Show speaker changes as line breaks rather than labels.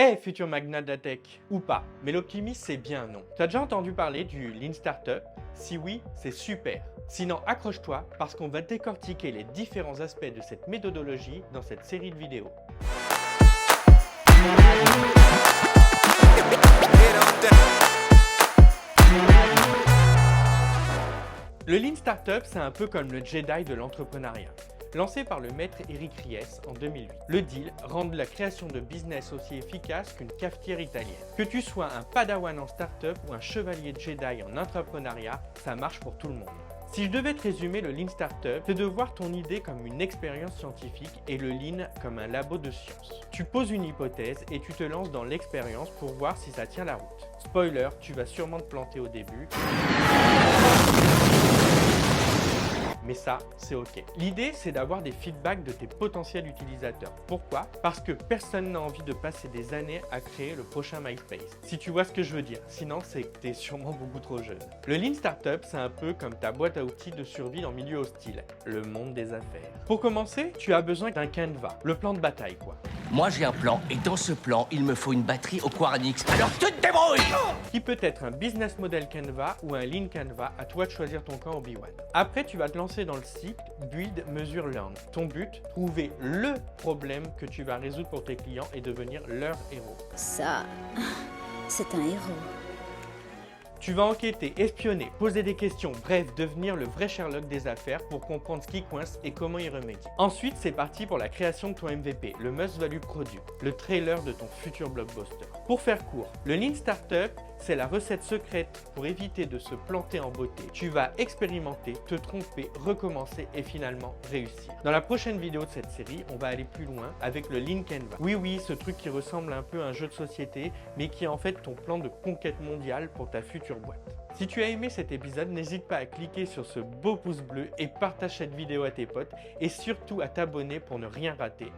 Hey, futur magnat de la tech, ou pas, mais l'optimisme c'est bien non. T'as déjà entendu parler du Lean Startup? Si oui, c'est super. Sinon, accroche-toi parce qu'on va décortiquer les différents aspects de cette méthodologie dans cette série de vidéos. Le Lean Startup, c'est un peu comme le Jedi de l'entrepreneuriat. Lancé par le maître Eric Ries en 2008. Le deal, rendre la création de business aussi efficace qu'une cafetière italienne. Que tu sois un padawan en startup ou un chevalier Jedi en entrepreneuriat, ça marche pour tout le monde. Si je devais te résumer le Lean Startup, c'est de voir ton idée comme une expérience scientifique et le Lean comme un labo de science. Tu poses une hypothèse et tu te lances dans l'expérience pour voir si ça tient la route. Spoiler, tu vas sûrement te planter au début. Mais ça, c'est ok. L'idée, c'est d'avoir des feedbacks de tes potentiels utilisateurs. Pourquoi? Parce que personne n'a envie de passer des années à créer le prochain MySpace. Si tu vois ce que je veux dire, sinon c'est que t'es sûrement beaucoup trop jeune. Le Lean Startup, c'est un peu comme ta boîte à outils de survie en milieu hostile, le monde des affaires. Pour commencer, tu as besoin d'un canevas, le plan de bataille quoi.
Moi j'ai un plan et dans ce plan, il me faut une batterie au Quaranix. Alors tu te débrouilles!
Qui peut être un business model canevas ou un lean canevas, à toi de choisir ton camp Obi-Wan. Après, tu vas te lancer dans le cycle Build, Measure, Learn. Ton but, trouver le problème que tu vas résoudre pour tes clients et devenir leur héros.
Ça, c'est un héros.
Tu vas enquêter, espionner, poser des questions, bref, devenir le vrai Sherlock des affaires pour comprendre ce qui coince et comment y remédier. Ensuite, c'est parti pour la création de ton MVP, le Must Value Product, le trailer de ton futur blockbuster. Pour faire court, le Lean Startup, c'est la recette secrète pour éviter de se planter en beauté. Tu vas expérimenter, te tromper, recommencer et finalement réussir. Dans la prochaine vidéo de cette série, on va aller plus loin avec le Lean Canvas. Oui, ce truc qui ressemble un peu à un jeu de société, mais qui est en fait ton plan de conquête mondiale pour ta future boîte. Si tu as aimé cet épisode, n'hésite pas à cliquer sur ce beau pouce bleu et partage cette vidéo à tes potes et surtout à t'abonner pour ne rien rater.